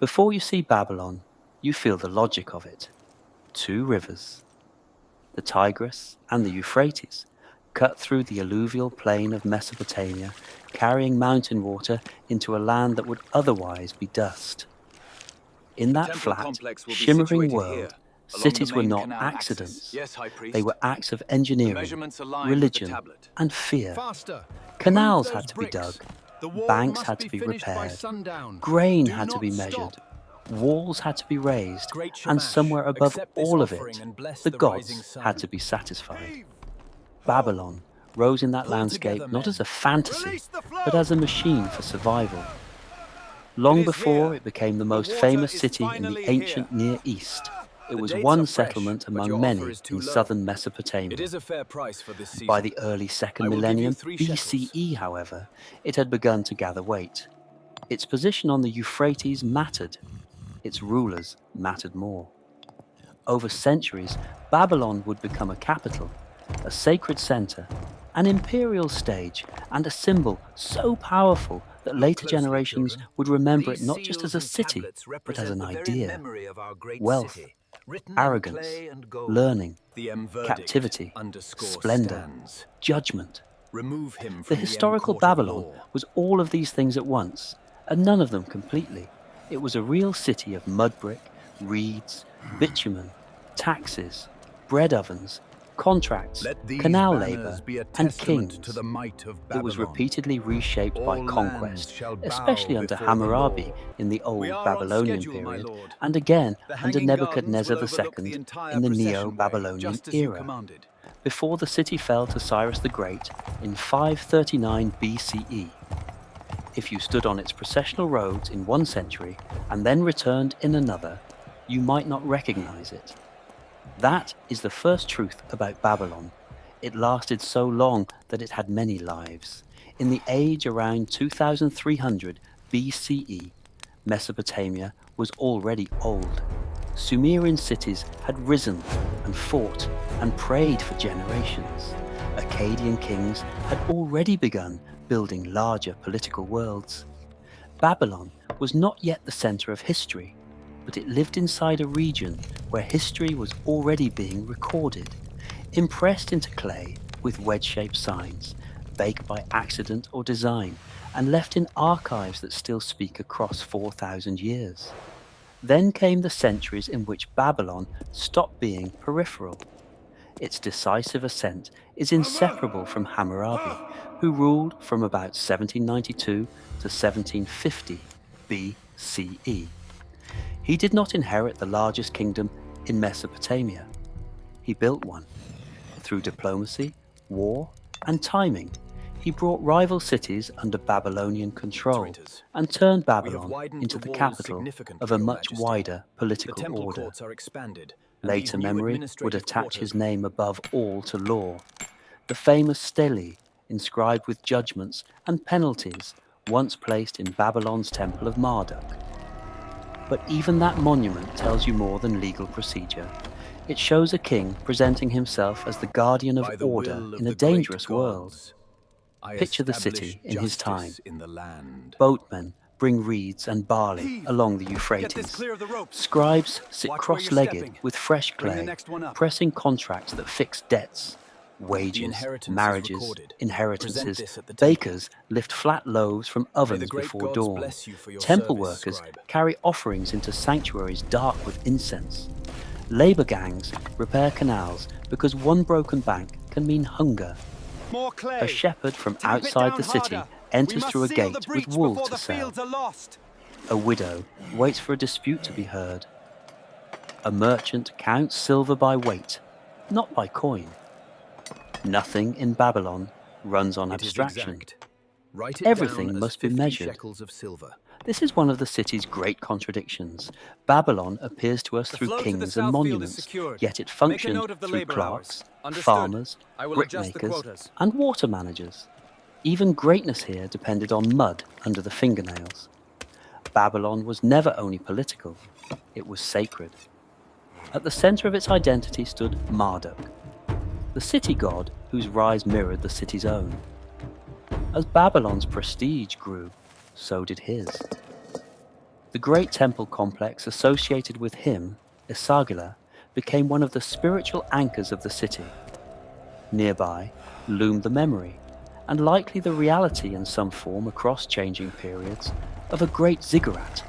Before you see Babylon, you feel the logic of it. Two rivers, the Tigris and the Euphrates, cut through the alluvial plain of Mesopotamia, carrying mountain water into a land that would otherwise be dust. In that flat, shimmering world, cities were not accidents. They were acts of engineering, religion, and fear. Canals had to be dug, banks had to be repaired, grain had to be measured, walls had to be raised, and somewhere above all of it, the gods had to be satisfied. Babylon rose in that landscape not as a fantasy, but as a machine for survival. Long before it became the most famous city in the ancient Near East, it was one settlement among many in southern Mesopotamia. By the early second millennium BCE, however, it had begun to gather weight. Its position on the Euphrates mattered. Its rulers mattered more. Over centuries, Babylon would become a capital, a sacred center, an imperial stage, and a symbol so powerful that later generations would remember it not just as a city, but as an idea. Wealth, arrogance, learning, captivity, splendor, judgment. The historical Babylon was all of these things at once, and none of them completely. It was a real city of mud brick, reeds, bitumen, taxes, bread ovens, contracts, canal labour, and kings. It was repeatedly reshaped by conquest, especially under Hammurabi in the Old Babylonian period, and again under Nebuchadnezzar II in the Neo-Babylonian era, before the city fell to Cyrus the Great in 539 BCE. If you stood on its processional roads in one century and then returned in another, you might not recognize it. That is the first truth about Babylon. It lasted so long that it had many lives. In the age around 2300 BCE, Mesopotamia was already old. Sumerian cities had risen and fought and prayed for generations. Akkadian kings had already begun building larger political worlds. Babylon was not yet the center of history, but it lived inside a region where history was already being recorded, impressed into clay with wedge-shaped signs, baked by accident or design, and left in archives that still speak across 4,000 years. Then came the centuries in which Babylon stopped being peripheral. Its decisive ascent is inseparable from Hammurabi, who ruled from about 1792 to 1750 BCE. He did not inherit the largest kingdom in Mesopotamia. He built one. Through diplomacy, war, and timing, he brought rival cities under Babylonian control and turned Babylon into the capital of a much wider political order. Later memory would attach his name above all to law. The famous stele, inscribed with judgments and penalties, once placed in Babylon's Temple of Marduk. But even that monument tells you more than legal procedure. It shows a king presenting himself as the guardian of order in a dangerous world. Picture the city in his time. Boatmen bring reeds and barley along the Euphrates. Scribes sit cross-legged with fresh clay, pressing contracts that fix debts. Wages, marriages, inheritances. Bakers lift flat loaves from ovens before dawn. Temple workers carry offerings into sanctuaries dark with incense. Labor gangs repair canals because one broken bank can mean hunger. A shepherd from outside the city enters through a gate with wool to sell. A widow waits for a dispute to be heard. A merchant counts silver by weight, not by coin. Nothing in Babylon runs on abstraction. Everything must be measured. This is one of the city's great contradictions. Babylon appears to us through kings and monuments, yet it functioned through clerks, farmers, brickmakers, and water managers. Even greatness here depended on mud under the fingernails. Babylon was never only political, it was sacred. At the center of its identity stood Marduk, the city god whose rise mirrored the city's own. As Babylon's prestige grew, so did his. The great temple complex associated with him, Esagila, became one of the spiritual anchors of the city. Nearby loomed the memory, and likely the reality in some form across changing periods, of a great ziggurat,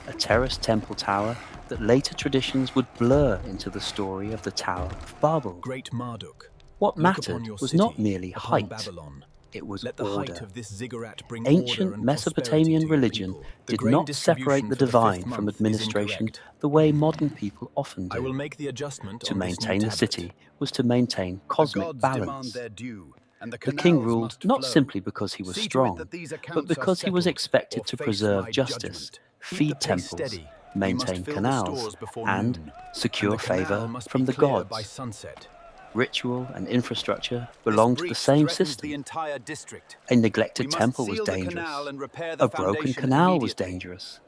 a terraced temple tower that later traditions would blur into the story of the Tower of Babel. Great Marduk, What look upon mattered your was city, not merely upon height, Babylon. it was Let the height order. of this ziggurat bring order Ancient and Mesopotamian prosperity to your religion people. The did grain not separate distribution the for the divine fifth from month is administration incorrect. the way modern people often I will do. make the adjustment To on this new maintain the tablet. city was to maintain The cosmic gods balance. demand their due, and the The king canals ruled must not flow. simply because he was See to it strong, that these but accounts are because he was settled, expected or to face preserve my justice, judgment. Keep the feed pace temples, steady. We must maintain fill the canals, stores before and noon, secure and the canal favor must from be the clear by gods. sunset. Ritual and infrastructure This belonged to the breach same threatens system. the entire district. A neglected We must temple was seal the dangerous. canal and repair the A broken foundation canal was immediately. dangerous.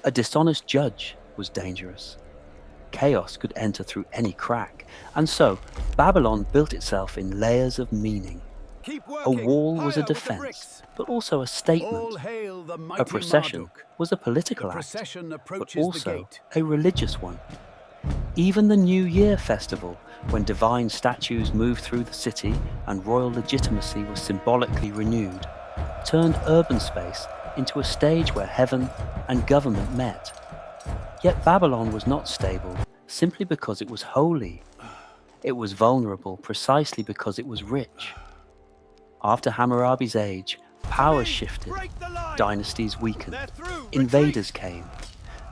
A dishonest judge was dangerous. Chaos could enter through any crack, and so Babylon built itself in layers of meaning. Keep A working. wall was a Higher with the defense, bricks. but also a All statement. hail the A mighty procession Marduk. was a The political act, procession but approaches the also gate. a religious one. Even the New Year festival, when divine statues moved through the city and royal legitimacy was symbolically renewed, turned urban space into a stage where heaven and government met. Yet Babylon was not stable simply because it was holy. It was vulnerable precisely because it was rich. After Hammurabi's age, power shifted, dynasties weakened, invaders came.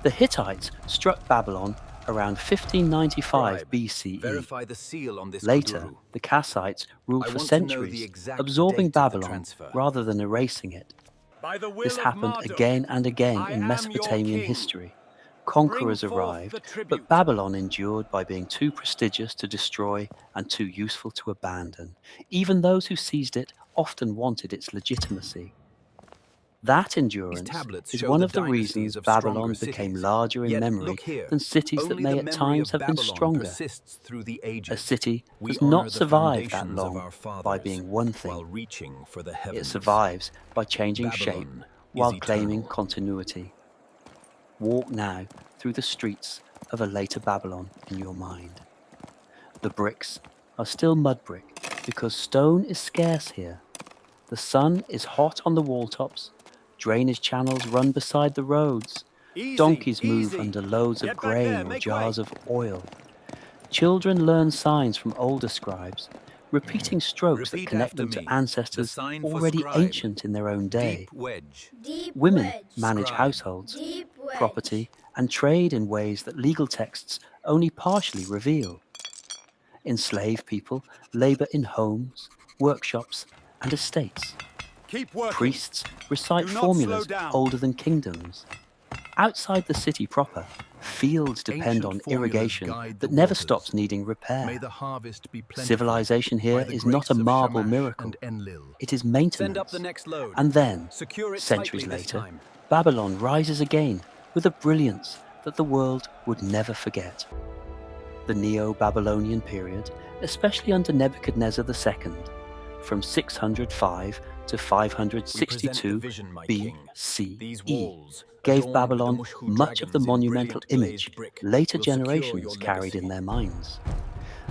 The Hittites struck Babylon around 1595 BCE. Verify the seal on this Later, kuduru. the Kassites ruled I for want to know the centuries, exact absorbing date of the Babylon transfer. rather than erasing it. By the will This of happened Marduk, again and again I in am Mesopotamian your king. history. Conquerors Bring forth the arrived, tribute. but Babylon endured by being too prestigious to destroy and too useful to abandon. Even those who seized it often wanted its legitimacy. That endurance tablets is show one the of the dynasties reasons of stronger Babylon became cities. larger in Yet, memory look here, than cities that only may the at memory times of have been Babylon stronger. persists through the ages. A city We does honor not the survive that foundations of long our fathers by being one thing. while reaching for the It heavens. survives by changing shape Babylon while is claiming eternal. continuity. Walk now through the streets of a later Babylon in your mind. The bricks are still mud brick because stone is scarce here. The sun is hot on the wall tops. Drainage channels run beside the roads. Easy, Donkeys move easy. under loads of Get back there, grain or make jars way. of oil. Children learn signs from older scribes, repeating strokes that Repeat connect after them me. to ancestors The sign for already scribe. ancient in their own day. Deep wedge. Deep Women wedge. manage Scribe. households, Deep wedge. property, and trade in ways that legal texts only partially reveal. Enslaved people labor in homes, workshops, and estates. Keep working. Priests recite Do not formulas slow down. older than kingdoms. Outside the city proper, fields depend Ancient on formulas irrigation guide that the never waters. stops needing repair. May the harvest be plentiful. Civilization here By the is not a grace of marble Shamash miracle. and Enlil. It is Send maintenance. up the next load. And then, Secure it centuries tightly this later, time. Babylon rises again with a brilliance that the world would never forget. The Neo-Babylonian period, especially under Nebuchadnezzar II, from 605 to 562 vision, my king. These BCE, walls, gave adorned with the Babylon Mushku much of the dragons in monumental brilliant image glazed brick, later will secure generations your carried in legacy. their minds.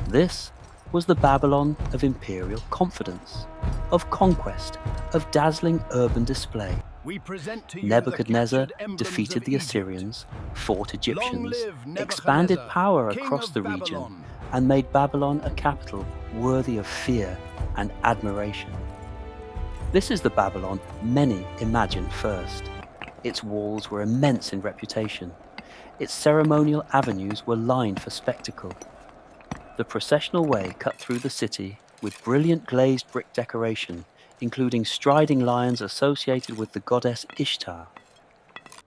This was the Babylon of imperial confidence, of conquest, of dazzling urban display. We present to you Nebuchadnezzar the captured emblems defeated of the Egypt. Assyrians, fought Egyptians, live expanded Nebuchadnezzar, power king across of the Babylon. region, and made Babylon a capital worthy of fear and admiration. This is the Babylon many imagined first. Its walls were immense in reputation. Its ceremonial avenues were lined for spectacle. The processional way cut through the city with brilliant glazed brick decoration, including striding lions associated with the goddess Ishtar.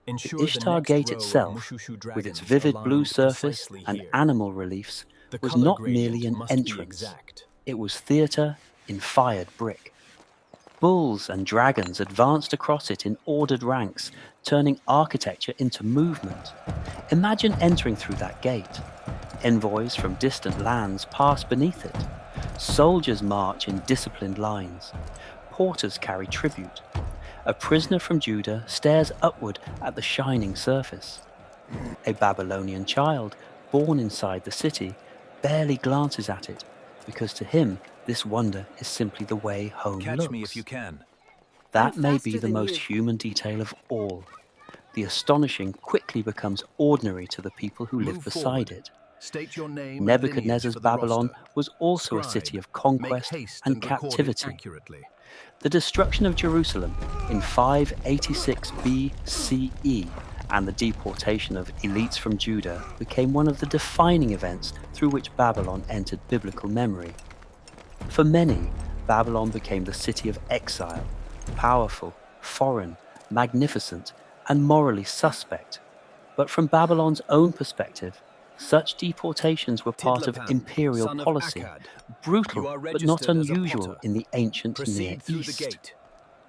Ensure The Ishtar Gate itself, with its vivid blue surface and animal reliefs, was not merely an entrance. It was theatre in fired brick. Bulls and dragons advanced across it in ordered ranks, turning architecture into movement. Imagine entering through that gate. Envoys from distant lands pass beneath it. Soldiers march in disciplined lines. Porters carry tribute. A prisoner from Judah stares upward at the shining surface. A Babylonian child, born inside the city, barely glances at it, because to him this wonder is simply the way home Catch looks. me if you can. That may be faster the than most you. human detail of all. The astonishing quickly becomes ordinary to the people who live Move beside forward. it. State your name and Nebuchadnezzar's lineage for the Babylon roster. was also a Scribe, city of make conquest haste and record it captivity. accurately. The destruction of Jerusalem in 586 BCE and the deportation of elites from Judah became one of the defining events through which Babylon entered biblical memory. For many, Babylon became the city of exile, powerful, foreign, magnificent, and morally suspect. But from Babylon's own perspective, such deportations were part of Tidlapan, imperial son of policy, Akkad, brutal you are but not registered as a unusual potter. in the ancient Near Proceed through the East. gate.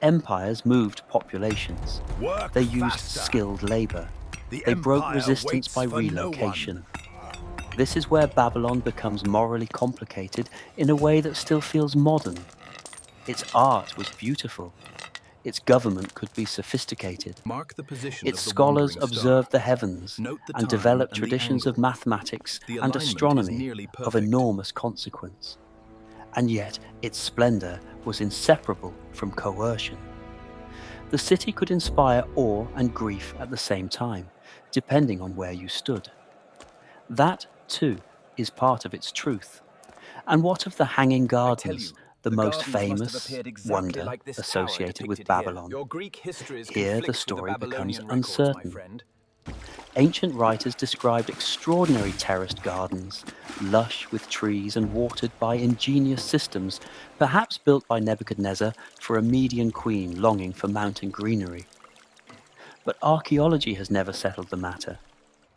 Empires moved populations. Work They used faster. skilled labor. The They broke empire resistance waits by for no relocation. one. This is where Babylon becomes morally complicated in a way that still feels modern. Its art was beautiful. Its government could be sophisticated. Mark the position Its of the scholars wandering star. observed the heavens Note the and time developed and the traditions of angle. mathematics The and alignment is astronomy nearly of perfect. enormous consequence. And yet its splendor was inseparable from coercion. The city could inspire awe and grief at the same time, depending on where you stood. That, too, is part of its truth. And what of the hanging gardens, the most famous wonder like this associated tower with depicted here. Babylon? Your Greek histories Here the conflict with story becomes Babylonian records, my uncertain. friend. Ancient writers described extraordinary terraced gardens, lush with trees and watered by ingenious systems, perhaps built by Nebuchadnezzar for a Median queen longing for mountain greenery. But archaeology has never settled the matter.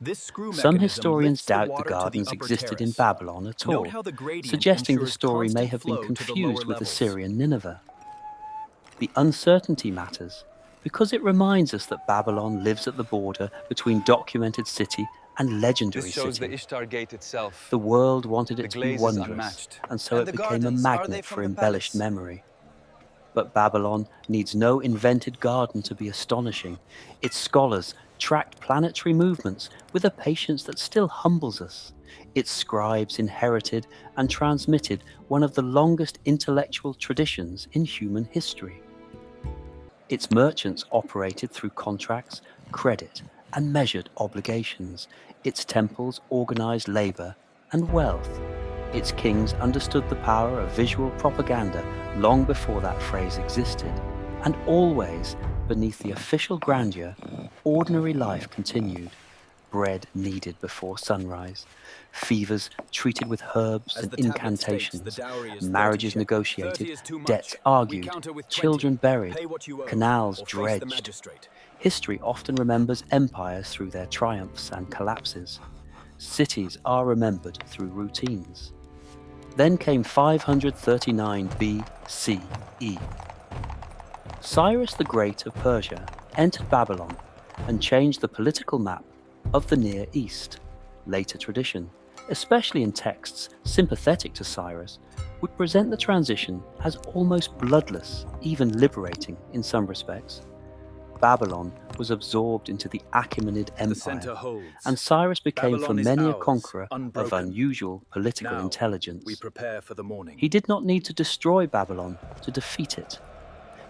This screw Some mechanism historians lifts the doubt the water to gardens upper existed in terrace. Babylon at Note all, how the gradient suggesting the ensures story may constant have been flow to the confused lower with levels. Assyrian Nineveh. The uncertainty matters because it reminds us that Babylon lives at the border between documented city and legendary This shows city. the Ishtar Gate itself. The world wanted The it to be glaze is wondrous, unmatched. and so And it the became a gardens, are they magnet from for the embellished palace? memory. But Babylon needs no invented garden to be astonishing. Its scholars tracked planetary movements with a patience that still humbles us. Its scribes inherited and transmitted one of the longest intellectual traditions in human history. Its merchants operated through contracts, credit, and measured obligations. Its temples organized labor and wealth. Its kings understood the power of visual propaganda long before that phrase existed. And always, beneath the official grandeur, ordinary life continued. Bread kneaded before sunrise, fevers treated with herbs As and the tablet states, incantations, the dowry is 30 marriages shekels. 30 negotiated, is too much. debts We argued, counter with 20. children buried, Pay what you owe, canals or face the dredged. magistrate. History often remembers empires through their triumphs and collapses. Cities are remembered through routines. Then came 539 BCE. Cyrus the Great of Persia entered Babylon and changed the political map of the Near East. Later tradition, especially in texts sympathetic to Cyrus, would present the transition as almost bloodless, even liberating in some respects. Babylon was absorbed into the Achaemenid The center Empire, holds. and Cyrus became for Babylon is many a ours, conqueror of unbroken. unusual political Now, intelligence. we prepare for the morning. He did not need to destroy Babylon to defeat it.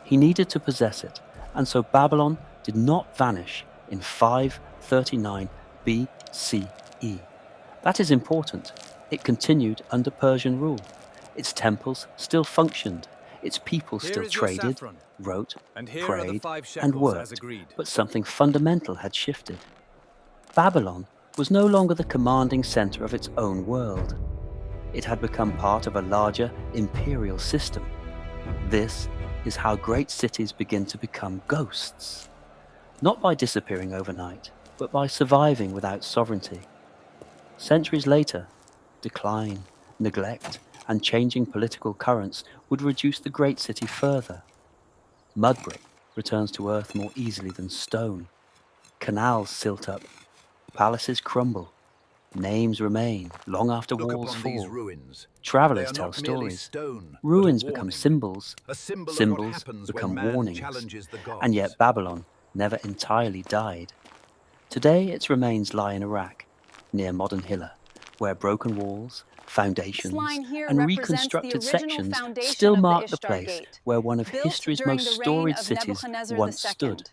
He needed to possess it, and so Babylon did not vanish in 539 BCE. That is important. It continued under Persian rule. Its temples still functioned. Its people Here still is your traded, saffron. wrote, And here are the prayed, 5 and shekels as worked. agreed. But something fundamental had shifted. Babylon was no longer the commanding center of its own world. It had become part of a larger imperial system. This is how great cities begin to become ghosts. Not by disappearing overnight, but by surviving without sovereignty. Centuries later, decline, neglect, and changing political currents would reduce the great city further. Mud brick returns to earth more easily than stone. Canals silt up, palaces crumble. Names remain long after Look walls upon these fall. ruins. They Travelers are tell not merely stories. stone, but a Ruins become warning. symbols. A symbol of what Symbols happens when become man warnings. challenges the gods. And yet Babylon never entirely died. Today its remains lie in Iraq, near modern Hilla, where broken walls, foundations, line here and represents the reconstructed original sections foundation still of the mark the Ishtar place Gate, where one of built history's during most the reign storied of cities Nebuchadnezzar once II. stood.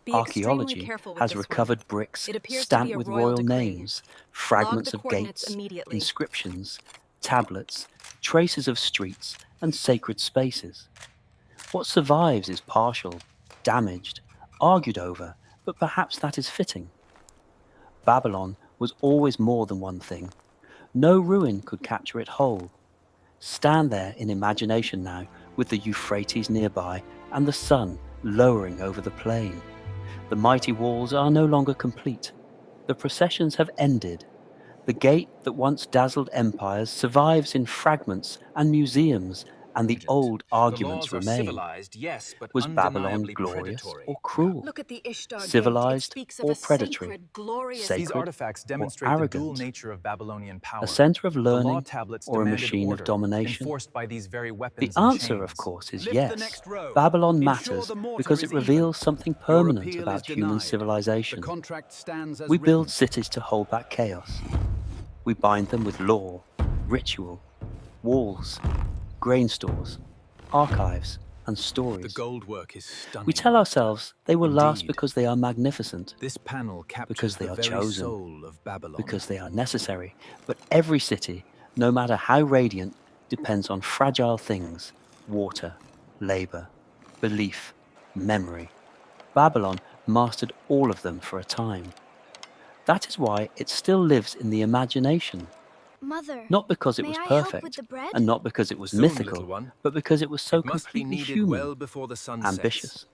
Be extremely Archaeology careful with has this one. recovered bricks It appears to stamped be a with royal royal decree. names, fragments the of coordinates gates, immediately. inscriptions, tablets, traces of streets, and sacred spaces. What survives is partial, damaged, argued over, but perhaps that is fitting. Babylon was always more than one thing. No ruin could capture it whole. Stand there in imagination now, with the Euphrates nearby and the sun lowering over the plain. The mighty walls are no longer complete. The processions have ended. The gate that once dazzled empires survives in fragments and museums, and the old arguments remain. yes, but Was Babylon glorious or cruel? Look at the Ishtar Civilized Gate. It speaks or of a predatory? sacred, glorious These Sacred artifacts or demonstrate the dual arrogant? nature of Babylonian power. A center of The law learning tablets or a demanded machine order, of domination? enforced by these very The weapons and answer, of chains. course, is Lift the yes. next row. Babylon Ensure matters the mortar because is it reveals even. something Your permanent appeal about is human denied. civilization. The contract stands as We build written. cities to hold back chaos. We bind them with law, ritual, walls, grain stores, archives, and The stories. gold work is stunning. We tell ourselves they will last Indeed. because they are magnificent, This panel captures because they the are very chosen, soul of Babylon. because they are necessary. But every city, no matter how radiant, depends on fragile things: water, labor, belief, memory. Babylon mastered all of them for a time. That is why it still lives in the imagination, Mother, not because it may was I help with perfect, the bread? and not because it was Soon, mythical, little one. but because it was so It must be completely needed human, well before the sun ambitious, sets.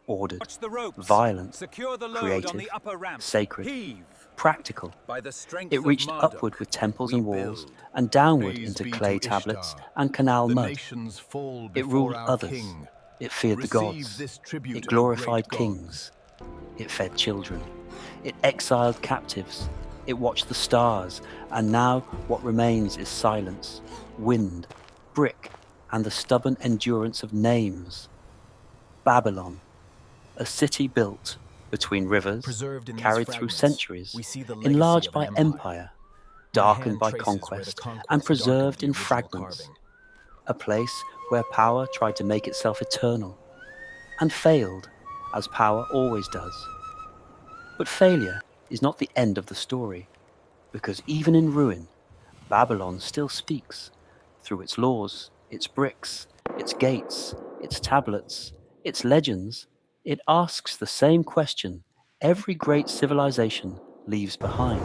ordered, Watch the ropes. violent, Secure the load creative, on the upper ramp. sacred, Heave. practical. By the strength It of reached Marduk, upward with temples we and walls, build. and downward Praise into be clay to tablets Ishtar. and canal The mud. nations fall It before ruled our others. king. It feared the Receive gods. this tribute, It O glorified great kings. It fed children. It exiled captives. It watched the stars. And now what remains is silence, wind, brick, and the stubborn endurance of names. Babylon, a city built between rivers, Preserved in these carried through fragments, centuries, we see the legacy enlarged of an by empire, My darkened hand by traces where the conquest, conquest and preserved darkened the in original fragments. carving. A place where power tried to make itself eternal, and failed, as power always does. But failure is not the end of the story, because even in ruin, Babylon still speaks, through its laws, its bricks, its gates, its tablets, its legends. It asks the same question every great civilization leaves behind.